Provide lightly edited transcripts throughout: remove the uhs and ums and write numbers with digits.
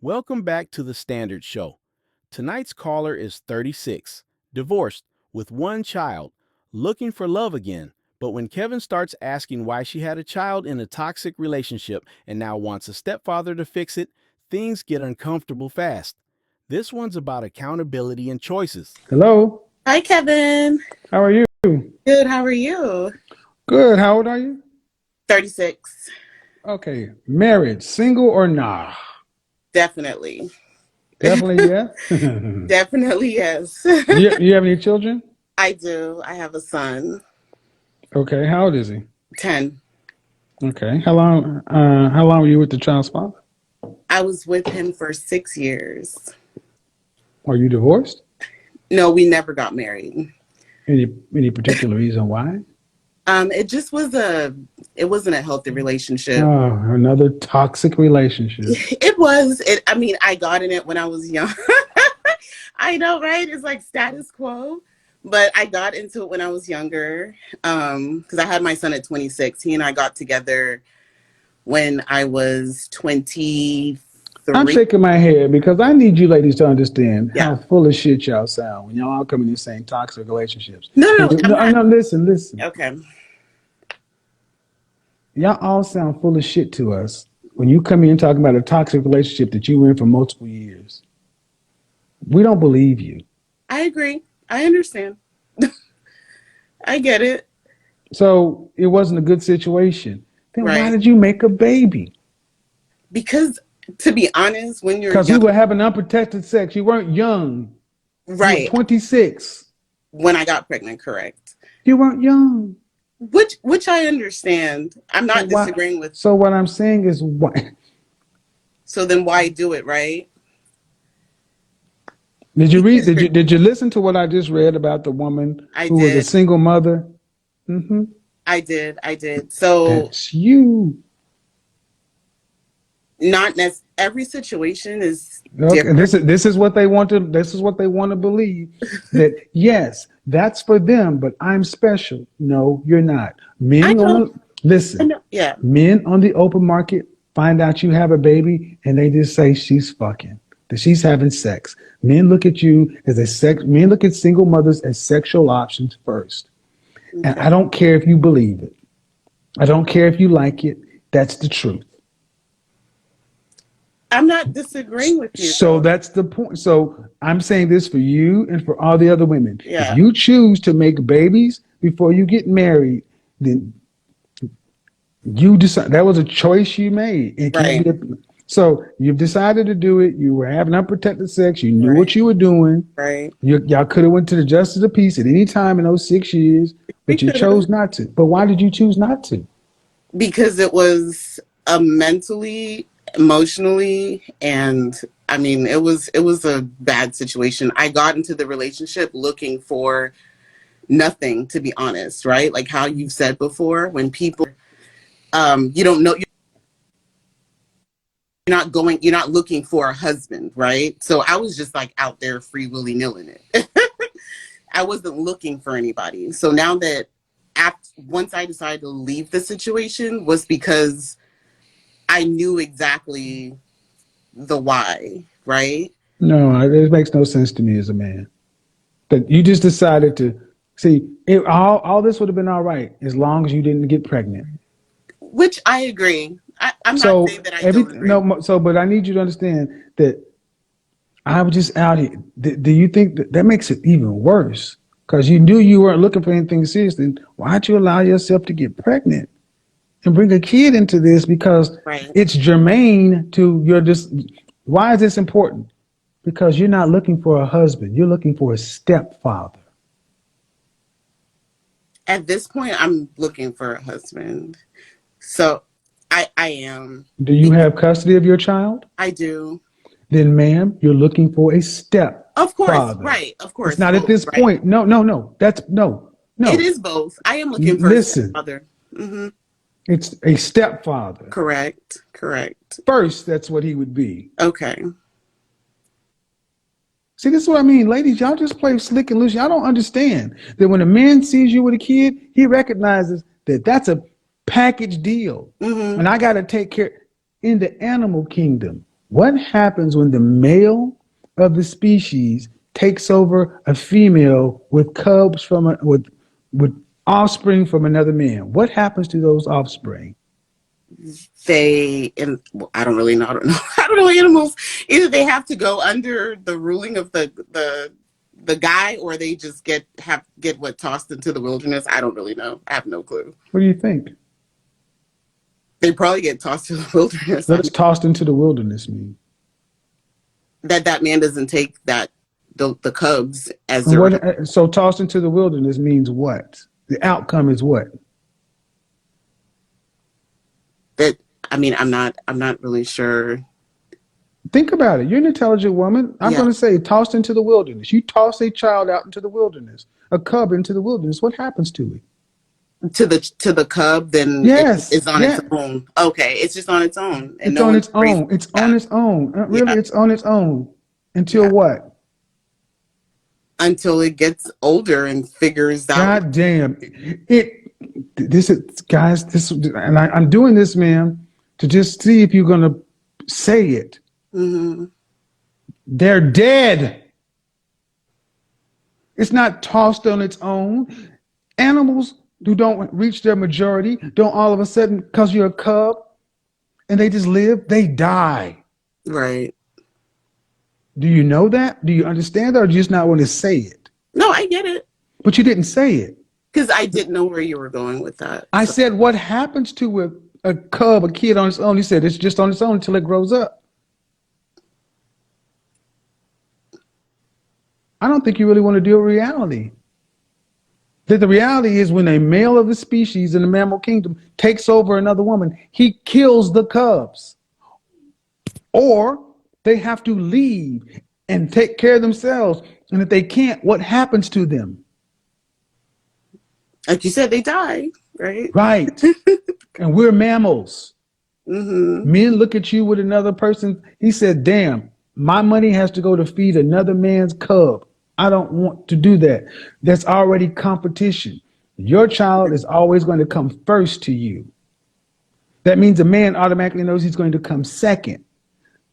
Welcome back to the Standard Show. Tonight's caller is 36, divorced, with one child, looking for love again. But when Kevin starts asking why she had a child in a toxic relationship and now wants a stepfather to fix it, things get uncomfortable fast. This one's about accountability and choices. Hello. Hi, Kevin. How are you? Good. How are you? Good. How old are you? 36. Okay. Married, single or nah? Definitely. Definitely yes. Definitely, yes. You have any children? I do. I have a son, Okay. How old is he? 10. Okay. How long were you with the child's father? I was with him for 6 years. Are you divorced? No, we never got married. Any particular reason why? It wasn't a healthy relationship. Oh, another toxic relationship. I got in it when I was young. I know, right? It's like status quo. But I got into it when I was younger because I had my son at 26. He and I got together when I was 23. I'm shaking my head because I need you ladies to understand Yeah. how full of shit y'all sound when y'all all come in these same toxic relationships. No, I'm not. Listen. Okay. Y'all all sound full of shit to us when you come in talking about a toxic relationship that you were in for multiple years. We don't believe you. I agree. I understand. I get it. So it wasn't a good situation. Then why Right. did you make a baby? Because to be honest, when you're Because you young, were having unprotected sex. You weren't young. You were right, 26. when I got pregnant, correct. You weren't young. Which I understand. I'm So not why? disagreeing with. So what I'm saying is why? So then why do it, right? Did you read? Because Did you listen to what I just read about the woman I who was a did. single mother? Mm-hmm. I did. So That's you. not every situation is Okay, different. this is what they want to believe, that yes, that's for them, but I'm special. No, you're not. I Men know. on Listen, Yeah. men on the open market find out you have a baby and they just say she's fucking, that she's having sex. Men look at you as men look at single mothers as sexual options first. And Okay. I don't care if you believe it. I don't care if you like it. That's the truth. I'm not disagreeing with you So though. that's the point. So I'm saying this for you and for all the other women. If Yeah. you choose to make babies before you get married, then you decide that was a choice you made. It can't Right. be so you've decided to do it. You were having unprotected sex. You knew what Right. you were doing. Right. Y'all could have went to the justice of peace at any time in those 6 years, We but you could have. chose not to. But why did you choose not to? Because it was mentally, emotionally, and it was a bad situation. I got into the relationship looking for nothing, to be honest, right? Like how you've said before, when people you don't know, you're not looking for a husband, right? So I was just like out there free willy nilling it. I wasn't looking for anybody. So now that once I decided to leave the situation was because I knew exactly the why, right? No, it makes no sense to me as a man. That you just decided to see all this would have been all right as long as you didn't get pregnant. Which I agree. I'm not So saying that I don't agree. but I need you to understand that I was just out here. Do you think that makes it even worse? Because you knew you weren't looking for anything serious. Then why'd you allow yourself to get pregnant and bring a kid into this? Because Right. it's germane to your just. Why is this important? Because you're not looking for a husband. You're looking for a stepfather. At this point, I'm looking for a husband. So I am. Do you Because have custody of your child? I do. Then, ma'am, you're looking for a Of course, stepfather. right. Of It's course, not at both, this right? point. No, no, no. That's no, It no. is both. I am looking for a Listen, stepfather. it's a stepfather. Correct. Correct. First, that's what he would be. Okay. See, this is what I mean, ladies. Y'all just play slick and loose. Y'all don't understand that when a man sees you with a kid, he recognizes that that's a package deal. Mm-hmm. And I got to take care in the animal kingdom. What happens when the male of the species takes over a female with cubs with offspring from another man? What happens to those offspring? And well, I don't really know. I don't know. I don't know animals. Either they have to go under the ruling of the guy, or they just get what tossed into the wilderness. I don't really know. I have no clue. What do you think? They probably get tossed to the wilderness. What does tossed into the wilderness mean? That man doesn't take the cubs as And their own. what so tossed into the wilderness means what? The outcome is what? That I mean, I'm not really sure. Think about it. You're an intelligent woman. I'm Yeah, going to say tossed into the wilderness. You toss a child out into the wilderness, a cub into the wilderness. What happens to it? to the cub, then it Yes, is on its yeah. own. Okay, it's just on its own, and It's no on one's its raising. own. It's on Yeah, its own. yeah, Really, it's on its own until yeah. what? Until it gets older and figures out. God damn it! This is guys. This and I'm doing this, man, to just see if you're gonna say it. Mhm. They're dead. It's not tossed on its own. Animals who don't reach their majority don't all of a sudden, because you're a cub and they just live, they die. Right. Do you know that? Do you understand that? Or do you just not want to say it? No, I get it, But you didn't say it. because I didn't know where you were going with that. I So said, what happens to a cub, a kid on its own? You said it's just on its own until it grows up. I don't think you really want to deal with reality. That the reality is when a male of the species in the mammal kingdom takes over another woman, he kills the cubs. Or they have to leave and take care of themselves. And if they can't, what happens to them? like you said, they die, right? Right. And we're mammals. Mm-hmm. Men look at you with another person. He said, damn, my money has to go to feed another man's cub. I don't want to do that. That's already competition. Your child is always going to come first to you. That means a man automatically knows he's going to come second.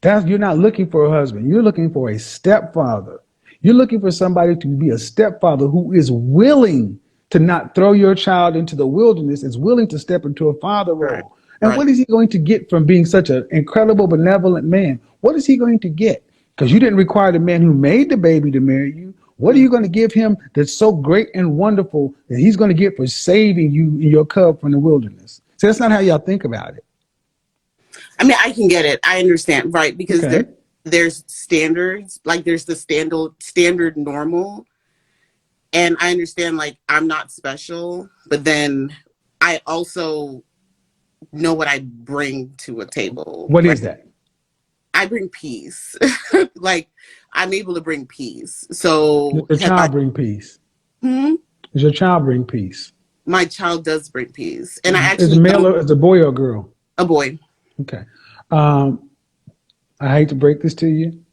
You're not looking for a husband. You're looking for a stepfather. You're looking for somebody to be a stepfather who is willing to not throw your child into the wilderness, is willing to step into a father Right. role. And Right. what is he going to get from being such an incredible, benevolent man? What is he going to get? Because you didn't require the man who made the baby to marry you. What are Mm. you going to give him that's so great and wonderful that he's going to get for saving you and your cub from the wilderness? So that's not how y'all think about it. I mean, I can get it. I understand, right? Because Okay. there's standards, like there's the standard normal, and I understand, like, I'm not special, but then I also know what I bring to a table, What right? is that? I bring peace. Like, I'm able to bring peace. So Does your have I? child bring peace? Hmm? Does your child bring peace? My child does bring peace, and I Is a actually male don't. or is a boy or a girl? A boy. Okay. Um, I hate to break this to you.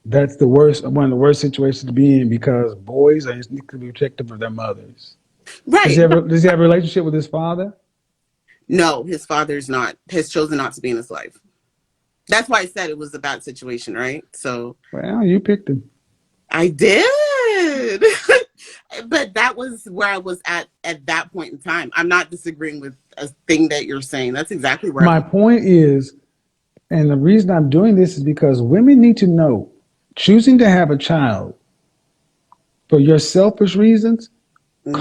That's the worst, one of the worst situations to be in because boys are instinctively protective of their mothers. Right. Does he have a relationship with his father? No, his father's not, has chosen not to be in his life. That's why I said it was a bad situation, right? So Well, you picked him. I did. But that was where I was at that point in time. I'm not disagreeing with a thing that you're saying. That's exactly where I My was. point is, and the reason I'm doing this is because women need to know choosing to have a child for your selfish reasons Mhm.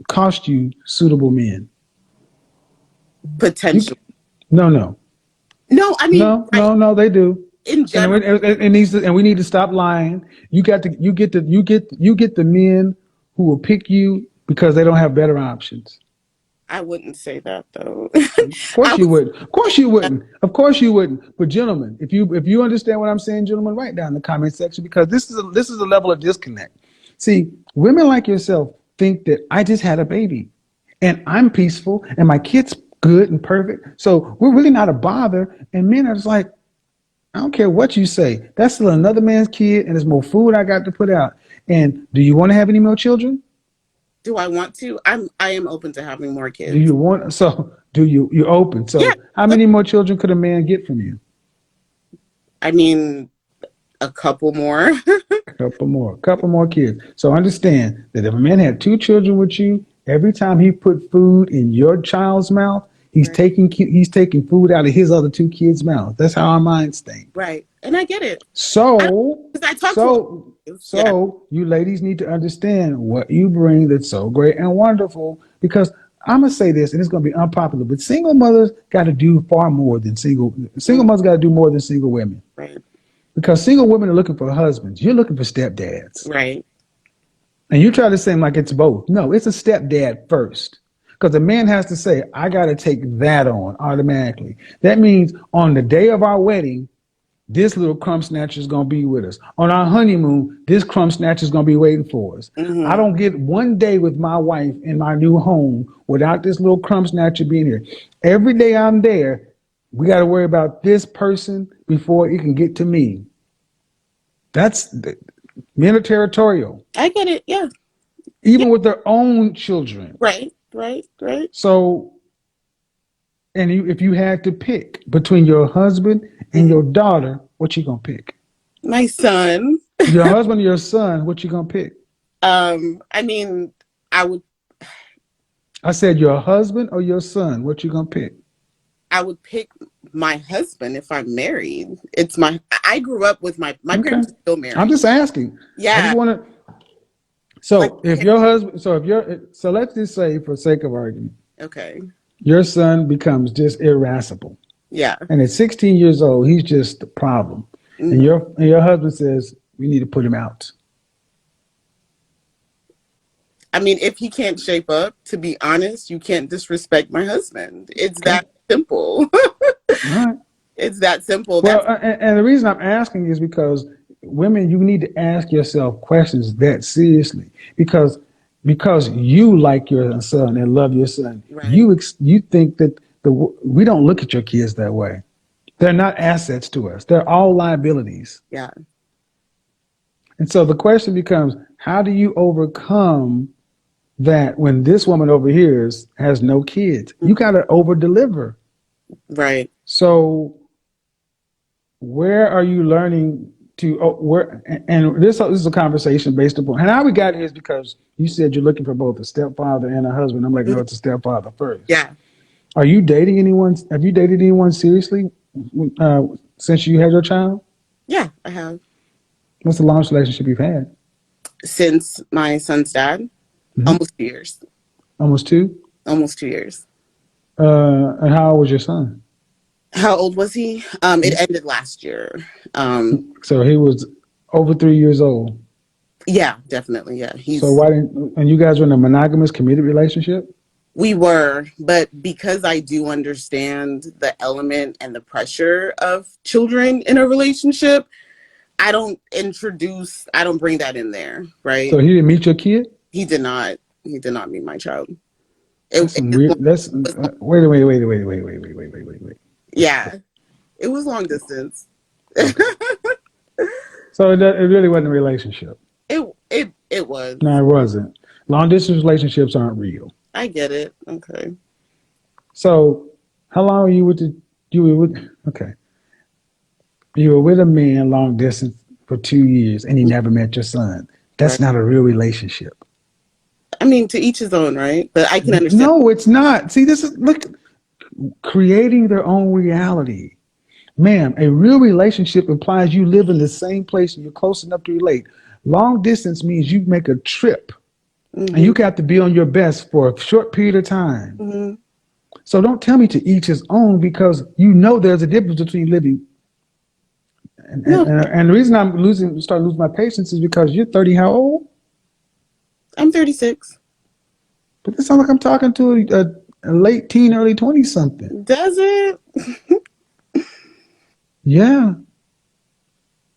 cost you suitable men. You Potential. no no No, I mean, no no no they do. in And general, it needs to, and we need to stop lying. You get the men who will pick you because they don't have better options. I wouldn't say that though. Of course I you would say wouldn't. Of course you that. wouldn't. Of course you wouldn't. But gentlemen, if you understand what I'm saying, gentlemen, write down in the comment section because this is a level of disconnect. See, women like yourself think that I just had a baby and I'm peaceful and my kid's good and perfect. So we're really not a bother. And men are just like, I don't care what you say. That's still another man's kid, and there's more food I got to put out. And do you want to have any more children? Do I want to? I am open to having more Do kids. you want so? Do you're open? Yeah. So how many more children could a man get from you? I mean, a couple more. Couple more kids. So understand that if a man had two children with you, every time he put food in your child's mouth, Right. he's taking food out of his other two kids' mouth. That's how our minds think. Right. And I get it. I, So, 'Cause I talk to so, him. Yeah. so you ladies need to understand what you bring that's so great and wonderful. Because I'm gonna say this, and it's gonna be unpopular, but single mothers got to do far more than single Mm, mothers got to do more than single women. right. Because single women are looking for husbands. You're looking for stepdads. Right. And you try to say like it's both. No, it's a stepdad first. Because the man has to say, I got to take that on automatically. That means on the day of our wedding, this little crumb snatcher is going to be with us. On our honeymoon, this crumb snatcher is going to be waiting for us. I Mm-hmm. don't get one day with my wife in my new home without this little crumb snatcher being here. Every day I'm there, we got to worry about this person before it can get to me. That's men are territorial, I get it. Yeah. Yeah. even with their own children. Right. Right. Right. So, and if you had to pick between your husband and Mhm. your daughter, what you gonna pick? My son. Your husband or your son, what you gonna pick? I mean, I would I said your husband or your son, what you gonna pick? I would pick my husband if I'm married. It's my I grew up with my Okay, parents are still I'm married. just asking. I just Yeah. want to. Like So if your husband, so if you're, so let's just say, for sake of argument, okay. your son becomes just irascible, Yeah. and at 16 years old, he's just the problem, and Mhm. your husband says we need to put him out. I mean, if he can't shape up, to be honest, you can't disrespect my husband. It's Okay, that simple. all right. It's that simple. Well, That's and the reason I'm asking is because women, you need to ask yourself questions that seriously, because you like your son and love your son. right. You think that we don't look at your kids that way. They're not assets to us. They're all liabilities. Yeah. And so the question becomes, how do you overcome that when this woman over here has no kids? You got to over deliver. Right. So where are you learning to where and this is a conversation based upon and how we got here is because you said you're looking for both a stepfather and a husband. I'm like, no, Mhm. it's a stepfather first. Yeah. Are you dating anyone? Have you dated anyone seriously uh, since you had your child? Yeah, I have. What's the longest relationship you've had? Since my son's dad, Mm-hmm. almost 2 years. Almost two. Almost 2 years. And how old was your son? How old was he? It ended last year. So he was over 3 years old. Yeah, definitely. Yeah. So why didn't and you guys were in a monogamous committed relationship? We were, but because I do understand the element and the pressure of children in a relationship, I don't bring that in there, right? So he didn't meet your kid? He did not. He did not meet my child. That's some It weird. That's was, wait. yeah, it was long distance. Okay. So it really wasn't a relationship. It was. No, it wasn't. Long distance relationships aren't real. I get it. Okay. So how long were you with you were with okay. You were with a man long distance for 2 years and he never met your son. That's Right. not a real relationship. I mean, to each his own, right? But I can understand. No, it's not. See, this is look creating their own reality. Ma'am, a real relationship implies you live in the same place and you're close enough to relate. Long distance means you make a trip and Hmm. you got to be on your best for a short period of time. Hmm. So don't tell me to each his own because you know there's a difference between living. No, And the reason I'm starting to lose my patience is because you're 30, how old? I'm 36. But it sounds like I'm talking to a late teen, early 20 something. Does it? Yeah.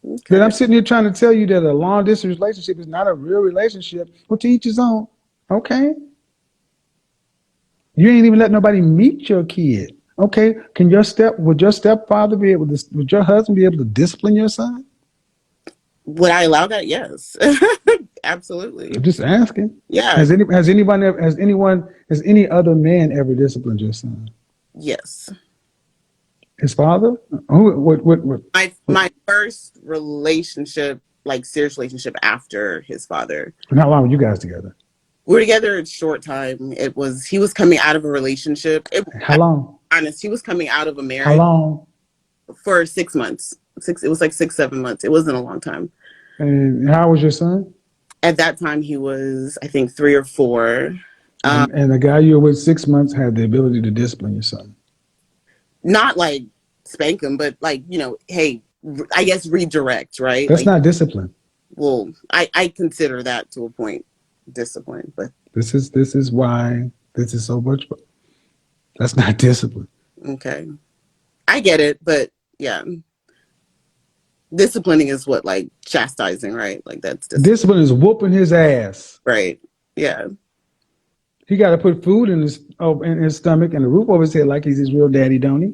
But Okay. I'm sitting here trying to tell you that a long distance relationship is not a real relationship. Well, to each his own. Okay. You ain't even let nobody meet your kid. Okay. Would your stepfather be able to, would your husband be able to discipline your son? Would I allow that? Yes. Absolutely. I'm just asking. Yeah. Has any other man ever disciplined your son? Yes. His father? Who? What? My first relationship, like serious relationship after his father. And how long were you guys together? We were together a short time. He was coming out of a relationship. How long? Honest, he was coming out of a How marriage long? for 6 months. It was like 6, 7 months. It wasn't a long time. And how was your son? At that time, he was, I think, 3 or 4. And the guy you were with 6 months had the ability to discipline your son. Not like spank him, but like, hey, I guess redirect, right? That's Like, not discipline. well, I consider that to a point discipline, but This is why this is so much. That's not discipline. okay. I get it, but yeah. Disciplining is what, like chastising, right? Like that's Discipline is whooping his ass. right. Yeah. He got to put food in his stomach and a roof over his head like he's his real daddy, don't he?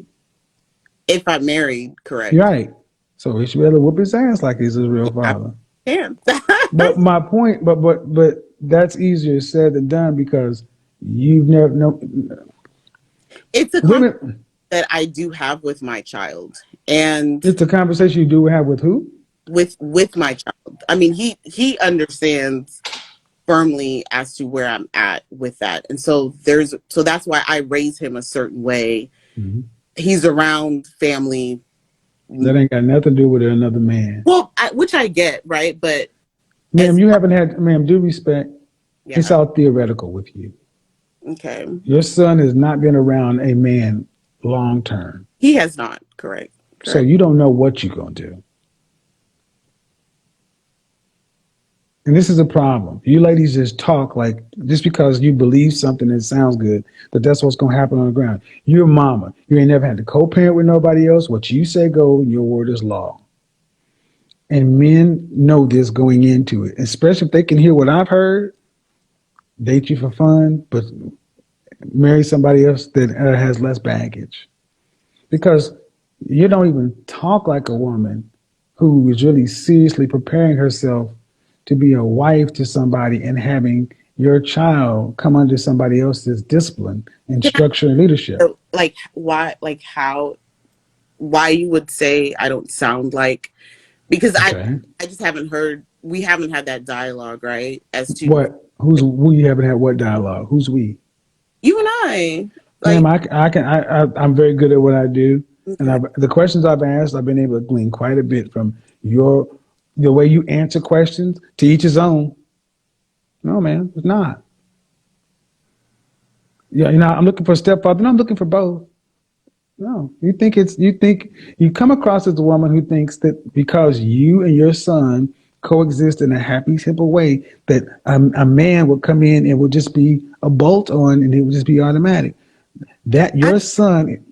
If I'm married, correct. You're right. So he should be able to whoop his ass like he's his real I father. can. But my point, but that's easier said than done because you've never no It's a conversation women. that I do have with my child, and It's a conversation you do have with who? with my child. I mean, he understands firmly as to where I'm at with that, and so that's why I raise him a certain way. Mm-hmm. He's around family. That ain't got nothing to do with another man. Well, which I get, right? But Ma'am, you haven't had, ma'am, due respect. yeah, It's all theoretical with you. okay. Your son has not been around a man long term. He has not, correct. So you don't know what you're going to do. And this is a problem. You ladies just talk like just because you believe something that sounds good, that that's what's going to happen on the ground. You're a mama. You ain't never had to co-parent with nobody else. What you say goes, and your word is law. And men know this going into it, especially if they can hear what I've heard. Date you for fun, but marry somebody else that has less baggage. Because you don't even talk like a woman who is really seriously preparing herself to be a wife to somebody and having your child come under somebody else's discipline and structure and leadership. Like why you would say I don't sound like, because Okay. I just haven't heard, we haven't had that dialogue, right? As to What? We haven't had what dialogue? Who's we? you and I. Like, Ma'am, I'm very good at what I do. okay. And the questions I've asked, I've been able to glean quite a bit from the way you answer questions. To each his own. No, man, it's not. Yeah, I'm looking for a stepfather. No, I'm looking for both. No, you think you come across as a woman who thinks that because you and your son coexist in a happy, simple way, that a man will come in and will just be a bolt on and it will just be automatic. That your son.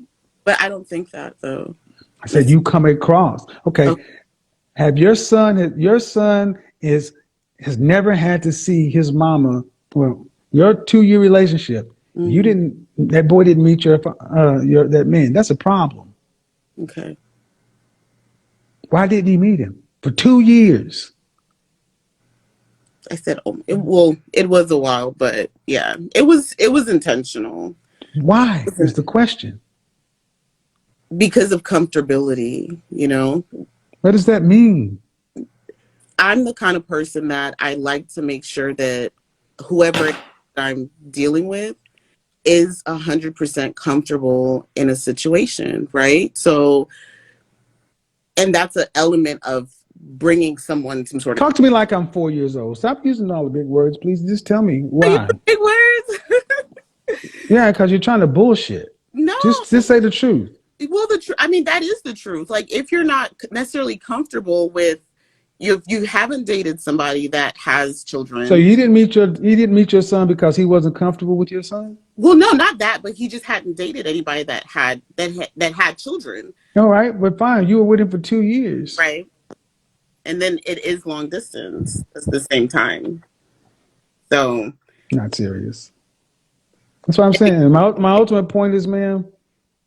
But I don't think that though. I said you come across. Okay. Have your son has never had to see his mama. Well, your 2-year relationship. Mm-hmm. That boy didn't meet that man. That's a problem. Okay. Why didn't he meet him for 2 years? I said, it was a while, but yeah, it was intentional. Why is the question? Because of comfortability, What does that mean? I'm the kind of person that I like to make sure that whoever I'm dealing with is 100% comfortable in a situation, right? So, and that's an element of bringing someone some sort of... Talk to me like I'm 4 years old. Stop using all the big words, please. Just tell me why. Big words? Yeah, because you're trying to bullshit. No. Just say the truth. Well, that is the truth. Like, if you're not necessarily comfortable with, you haven't dated somebody that has children. So you didn't meet your son because he wasn't comfortable with your son? Well, no, not that, but he just hadn't dated anybody that had children. All right, but fine. You were with him for 2 years. Right. And then it is long distance at the same time. So. Not serious. That's what I'm saying. My ultimate point is, ma'am,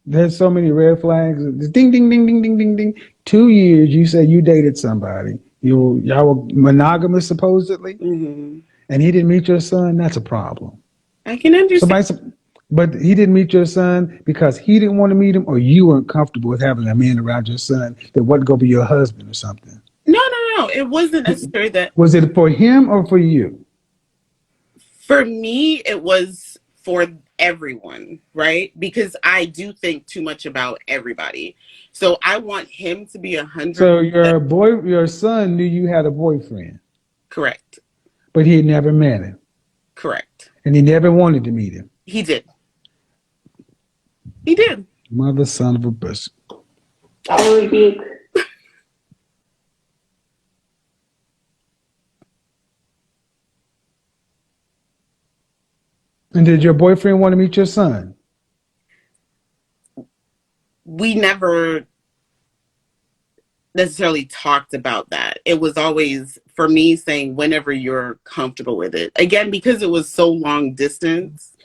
there's so many red flags. Ding, ding, ding, ding, ding, ding, ding. 2 years, you said you dated somebody. Y'all were monogamous, supposedly, mm-hmm. and he didn't meet your son. That's a problem. I can understand. But he didn't meet your son because he didn't want to meet him, or you weren't comfortable with having a man around your son that wasn't going to be your husband or something. No, no, no. It wasn't necessary that Was it for him or for you? for me, it was for everyone, right? Because I do think too much about everybody. So I want him to be 100% So your son knew you had a boyfriend, correct. but he had never met him, Correct. and he never wanted to meet him. He did. He did. Mother, son of a bitch. I repeat. And did your boyfriend want to meet your son? We never necessarily talked about that. It was always for me saying whenever you're comfortable with it. Again, because it was so long distance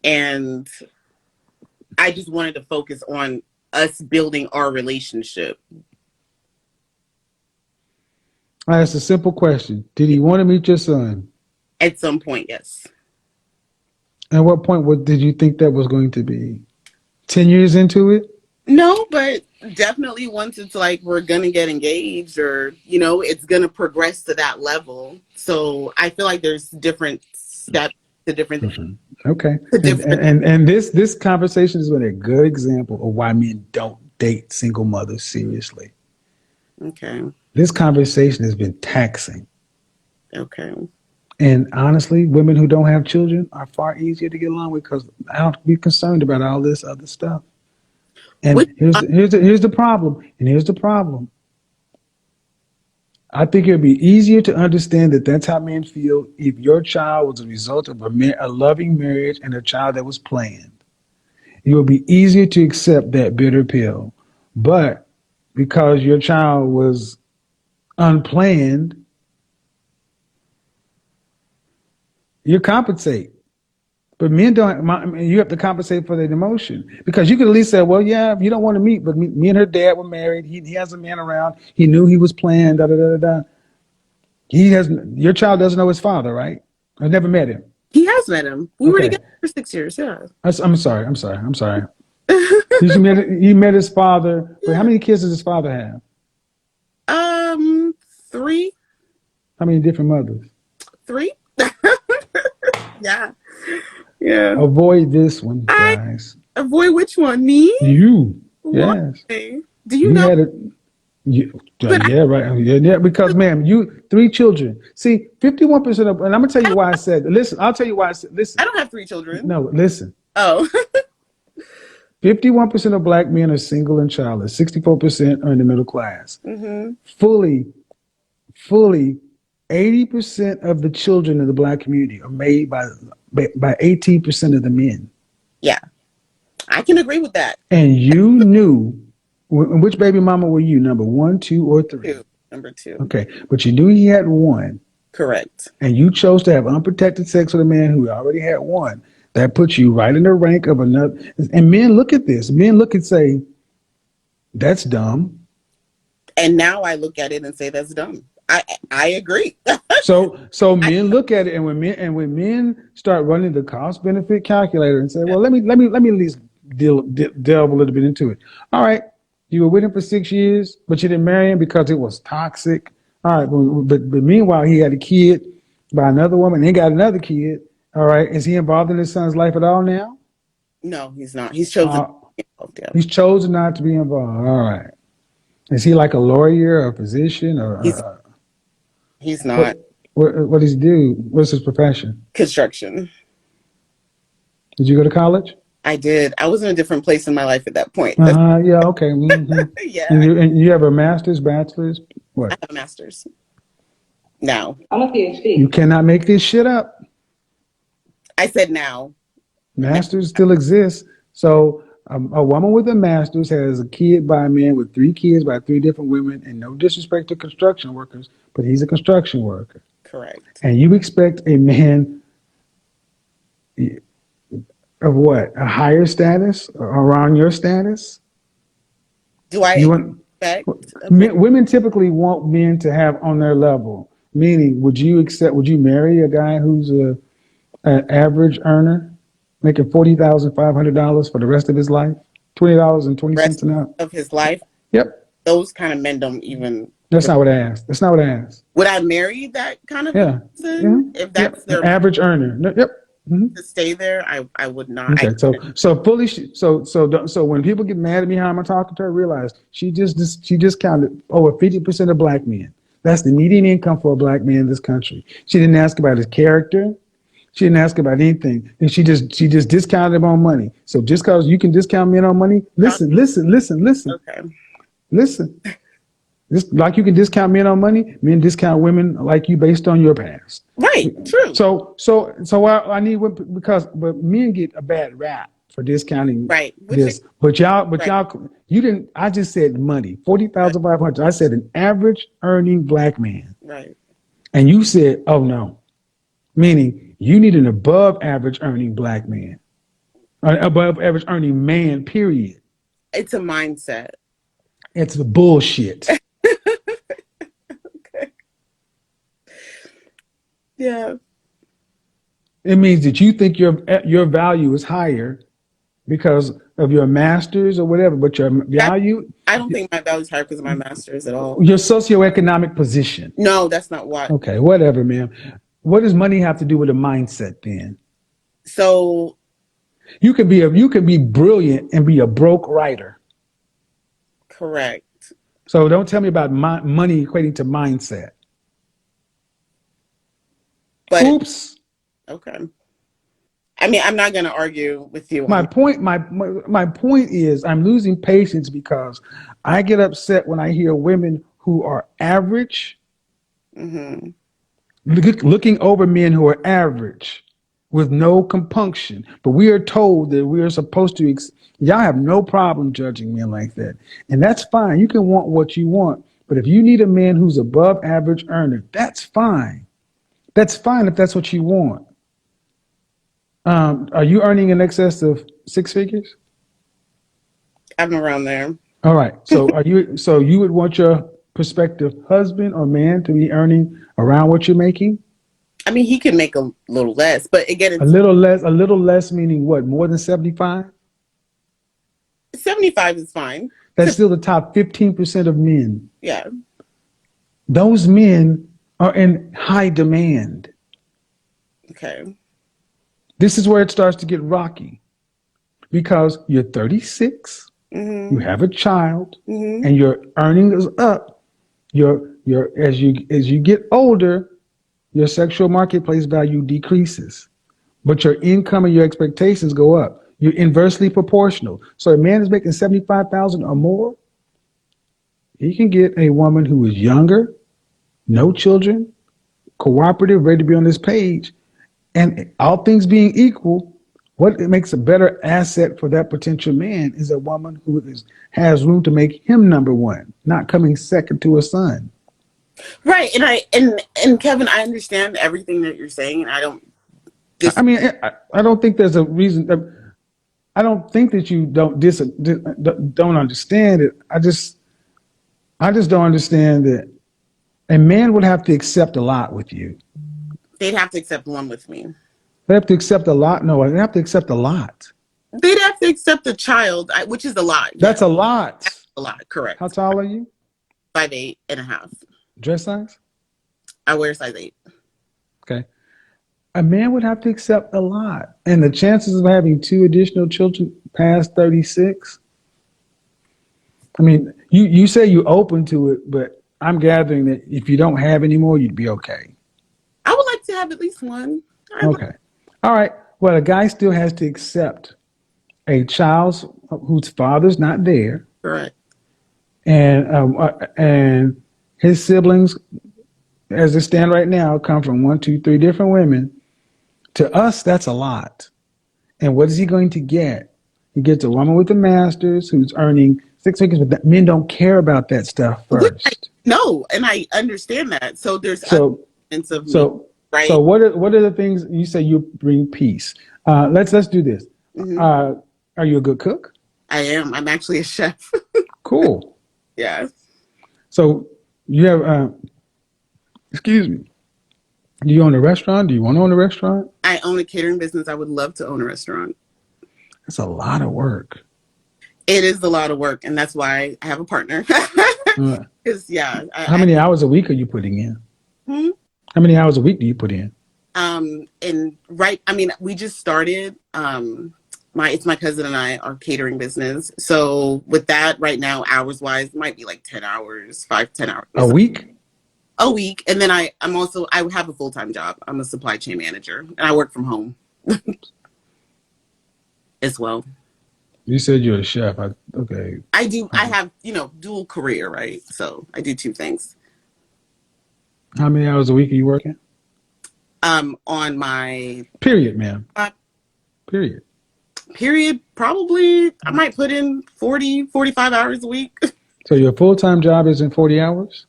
and I just wanted to focus on us building our relationship. That's a simple question. Did he want to meet your son? At some point, yes. At what point did you think that was going to be? 10 years into it? No, but definitely once it's like we're gonna get engaged or it's gonna progress to that level. So I feel like there's different steps to different Okay. to And different and this conversation has been a good example of why men don't date single mothers seriously. Okay. This conversation has been taxing. Okay. And honestly, women who don't have children are far easier to get along with because I don't be concerned about all this other stuff. And Which here's the problem. And here's the problem. I think it would be easier to understand that that's how men feel if your child was a result of a loving marriage and a child that was planned. It would be easier to accept that bitter pill. But because your child was unplanned, you compensate. But men don't. You have to compensate for that emotion because you could at least say, "Well, yeah, you don't want to meet, but me and her dad were married. He has a man around. He knew he was planned. Da da da da." He has your child doesn't know his father, right? I never met him. he has met him. We were Okay, together for 6 years. Yeah. I'm sorry. I'm sorry. I'm sorry. He met his father, but how Yeah. many kids does his father have? 3. How many different mothers? 3. Yeah. Yeah. Avoid this one, I guys. avoid which one? Me? You, Why? yes, Do you you know? had a. But Yeah, right. Yeah, because, ma'am, you 3 children. See, 51% of, and I'm gonna tell you why I said. Listen, I'll tell you why I said. I Listen, don't have 3 children. no, listen. Oh. 51% of black men are single and childless. 64% are in the middle class. Hmm. Fully, 80% of the children in the black community are made by 18% of the men. Yeah. I can agree with that. And you knew which baby mama were you? Number 1, 2, or 3? Number 2. Okay, but you knew he had one, Correct. and you chose to have unprotected sex with a man who already had one. That puts you right in the rank of another. And men look at this. Men look and say, "That's dumb." And now I look at it and say that's dumb. I agree. So men look at it, and when men start running the cost benefit calculator and say, "Well, let me at least delve a little bit into it." All right, you were with him for 6 years, but you didn't marry him because it was toxic. All right, but meanwhile, he had a kid by another woman, and he got another kid. All right, is he involved in his son's life at all now? No, he's not. He's chosen. Yeah. He's chosen not to be involved. All right. Is he like a lawyer, or a physician, or He's not. what does he do? What's his profession? Construction. Did you go to college? I did. I was in a different place in my life at that point. Yeah, okay. Yeah. And you have a master's, bachelor's? I What? have a master's. Now. I'm a PhD. You cannot make this shit up. I said now. Masters still exists. So a woman with a master's has a kid by a man with 3 kids by 3 different women, and no disrespect to construction workers, but he's a construction worker. Correct. And you expect a man of what? A higher status around your status? Do I expect Women typically want men to have on their level. Meaning, would you marry a guy who's an average earner? making $40,500 for the rest of his life, $20.20 Rest an hour. of his life, Yep, those kind of men don't even. that's not what I asked. That's not what I asked. Would I marry that kind of a Yeah, yeah, person if yep. that's An their average earner. No, yep. Mhm. to stay there? I would not. I Okay, so couldn't. fully, so when people get mad at me how I'm talking to her, realize she discounted over 50% of black men. That's the median income for a black man in this country. She didn't ask about his character. She didn't ask about anything, and she just discounted him on money. So just because you can discount men on money, Okay. listen. Just like you can discount men on money, men discount women like you based on your past. Right. True. So I need because but men get a bad rap for discounting Right. Which is this. But right. y'all, you didn't. I just said money, forty Right. thousand 500. I said an average earning black man, Right. and you said, oh no, meaning you need an above average earning black man, above average earning man. Period. It's a mindset. It's the bullshit. Okay. Yeah. It means that you think your value is higher because of your masters or whatever, but your That value, I don't think my value is higher because of my master's at all. your socioeconomic position. No, that's not what. Okay, whatever, man. What does money have to do with a mindset then? So You can be brilliant and be a broke writer. correct. So don't tell me about money equating to mindset. But Oops. okay. I mean, I'm not gonna argue with you My on point, my point is I'm losing patience because I get upset when I hear women who are average hmm looking over men who are average with no compunction. But we are told that we are supposed to, y'all have no problem judging men like that. And that's fine. You can want what you want. But if you need a man who's above average earner, that's fine. That's fine if that's what you want. Are you earning in excess of six figures? I'm around there. All right. So you would want your prospective husband or man to be earning around what you're making? I mean, he can make a little less, but again, it's A little less meaning what? More than 75? 75 is fine. That's still the top 15% of men. Yeah. Those men are in high demand. Okay. This is where it starts to get rocky because you're 36, you hmm have a child, hmm and your earning is up. Your as you get older, your sexual marketplace value decreases, but your income and your expectations go up. You're inversely proportional. So a man is making 75,000 or more, he can get a woman who is younger, no children, cooperative, ready to be on this page. And all things being equal, what makes a better asset for that potential man is a woman who has room to make him number one, not coming second to a son. Right. And Kevin, I understand everything that you're saying, and I don't I dis. mean, I don't think there's a reason. I don't think that you don't understand it. I just don't understand that a man would have to accept a lot with you. They'd have to accept one with me. They have to accept a lot. No, they have to accept a lot. They'd have to accept a child, which is a lot. That's Yes, a lot. a lot. How Correct. tall are you? 5'8.5". Dress size? I wear size 8. Okay. A man would have to accept a lot. And the chances of having two additional children past 36, I mean, you say you're open to it, but I'm gathering that if you don't have any more, you'd be okay. I would like to have at least one. I would. Okay. All right. Well, a guy still has to accept a child whose father's not there, Correct. and his siblings, as they stand right now, come from one, two, three different women. To us, that's a lot. And what is he going to get? He gets a woman with a master's who's earning six figures, but men don't care about that stuff Which I first. know, and I understand that. So there's other So, elements of me, so, so right? what are the things you say you bring peace? Let's do this. hmm Uh, are you a good cook? I am. I'm actually a chef. Cool. Yeah. So you have, excuse me. Do you own a restaurant? Do you want to own a restaurant? I own a catering business. I would love to own a restaurant. That's a lot of work. It is a lot of work, and that's why I have a partner. Uh, Because yeah, how many hours a week are you putting in? hmm? How many hours a week do you put in? And right, I mean, we just started. It's my cousin and I, our catering business. So with that, right now, hours wise, might be like 10 hours, 5, 10 hours A week? a week. And then I have a full time job. I'm a supply chain manager, and I work from home as well. You said you're a chef. Okay. I do. I have dual career, right? So I do two things. How many hours a week are you working? On my Period, ma'am. uh, Period. period, probably I might put in 40, 45 hours a week. So your full-time job is in 40 hours?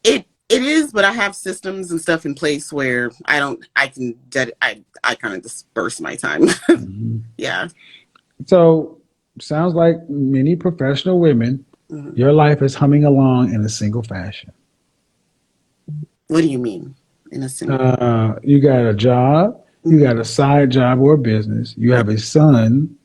It is, but I have systems and stuff in place where I kind of disperse my time. Mm-hmm. Yeah. So sounds like many professional women, Mhm. your life is humming along in a single fashion. What do you mean in a single? You got a job, you Mhm. got a side job or business, you Right. have a son,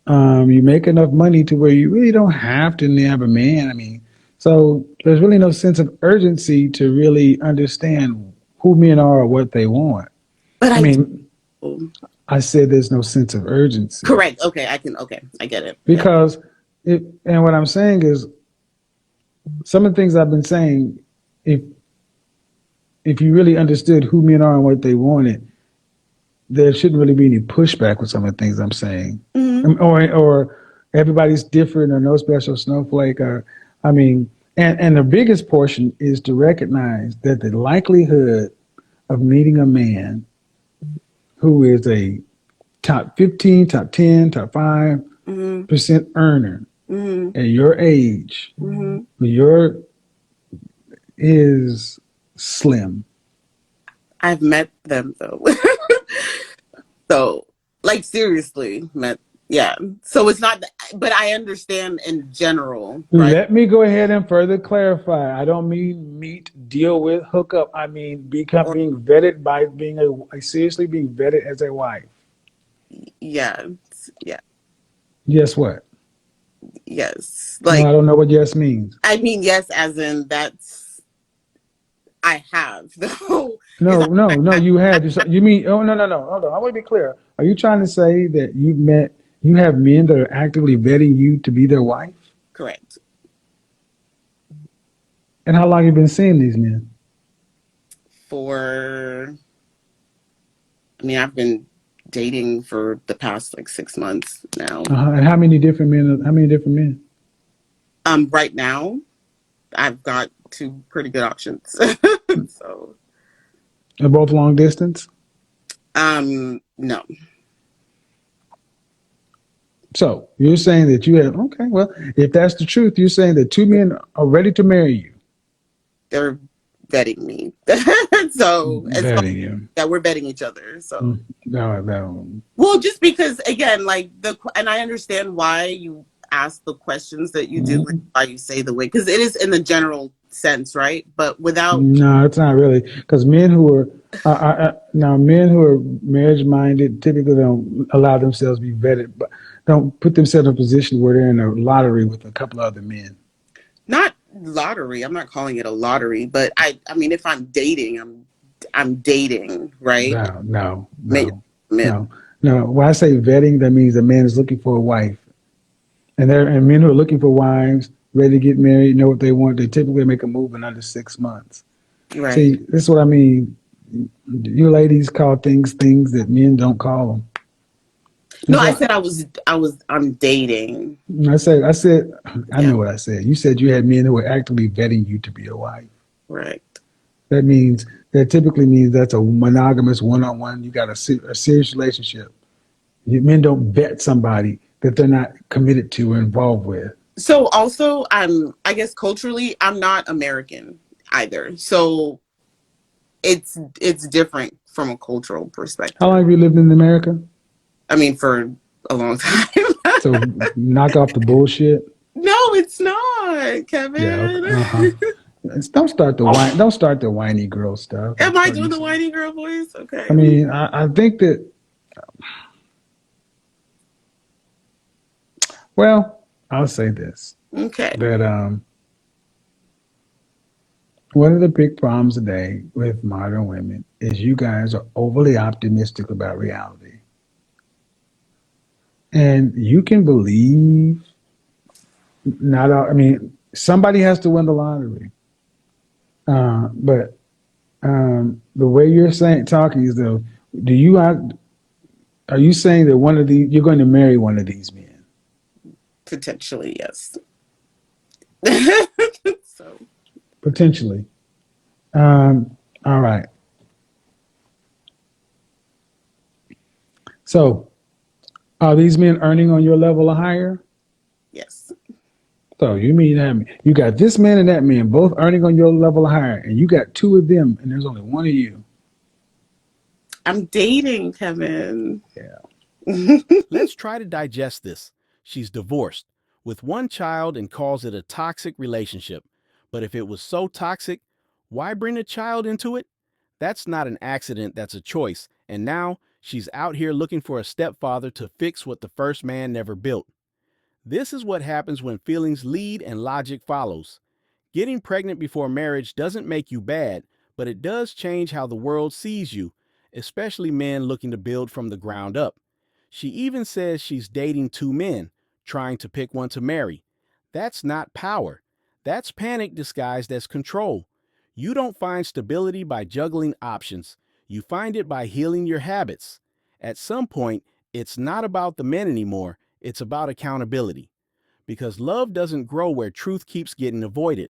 you make enough money to where you really don't have to have a man. I mean, so there's really no sense of urgency to really understand who men are or what they want. But I I mean, do. I said there's no sense of urgency Correct. Okay, okay, I get it. Yeah. because and what I'm saying is some of the things I've been saying, if if you really understood who men are and what they wanted, there shouldn't really be any pushback with some of the things I'm saying. Hmm. Or everybody's different or no special snowflake or I mean and the biggest portion is to recognize that the likelihood of meeting a man who is a top 15, top 10, top 5% Hmm. earner Hmm. at your age, Hmm. your is slim. I've met them though. So, like, seriously, met. Yeah. So it's not, but I understand in general, right? Let me go ahead and further clarify. I don't mean meet, deal with, hook up. I mean become Or being vetted by being seriously being vetted as a wife. yeah, yeah, Yes, what? yes. No, Like, I don't know what yes means. I mean, yes, as in that's I have though. It's No, not. no, no. You I, had you mean? Oh, no, no, no. Hold on. I want to be clear. Are you trying to say that you have men that are actively vetting you to be their wife? correct. And how long have you been seeing these men? For I mean, I've been dating for the past like 6 months now. And how many different men? How many different men? Right now, I've got two pretty good options. So, Are both long distance? no, So you're saying that you have okay. Well, if that's the truth, you're saying that two men are ready to marry you. they're vetting me. So as far Vetting you. that we're vetting each other. So No, no. well, just because again, like and I understand why you ask the questions that you do, and why you say the way, because it is in the general sense, right? But without No, it's not really because men who are now men who are marriage minded typically don't allow themselves to be vetted, but don't put themselves in a position where they're in a lottery with a couple of other men. not lottery. I'm not calling it a lottery, but I mean, if I'm dating, I'm dating, right? No, no, Commit, no, commit, no, no. When I say vetting, that means a man is looking for a wife, and men who are looking for wives, ready to get married, know what they want. They typically make a move in under 6 months. right? See, this is what I mean. You ladies call things that men don't call them. No, That's I why said I'm dating. I Yeah, know what I said. You said you had men who were actively vetting you to be a wife. right. That means that typically means that's a monogamous one-on-one. You got a serious relationship. Men don't vet somebody that they're not committed to or involved with. So also, I guess culturally, I'm not American either. So it's different from a cultural How long perspective. have you lived in America? I mean, for a long time. So knock off the bullshit. No, it's not, Yeah. Kevin. Uh huh. Don't start the whine. Don't start the whiny girl stuff. Am I doing the whiny girl voice? Okay. I mean, I think that. Well, I'll say this: Okay. that one of the big problems today with modern women is you guys are overly optimistic about reality, and you can believe not. All, I mean, somebody has to win the lottery, but the way you're saying talking is though, do you are you saying that one of these you're going to marry one of these men? Potentially, yes. So Potentially. All right. So are these men earning on your level or higher? yes. So you mean that you got this man and that man both earning on your level or higher, and you got two of them, and there's only one of you. I'm dating, Kevin. Yeah. Let's try to digest this. She's divorced with one child and calls it a toxic relationship. But if it was so toxic, why bring a child into it? That's not an accident, that's a choice. And now she's out here looking for a stepfather to fix what the first man never built. This is what happens when feelings lead and logic follows. Getting pregnant before marriage doesn't make you bad, but it does change how the world sees you, especially men looking to build from the ground up. She even says she's dating two men, trying to pick one to marry. That's not power. That's panic disguised as control. You don't find stability by juggling options. You find it by healing your habits. At some point, it's not about the men anymore, it's about accountability. Because love doesn't grow where truth keeps getting avoided.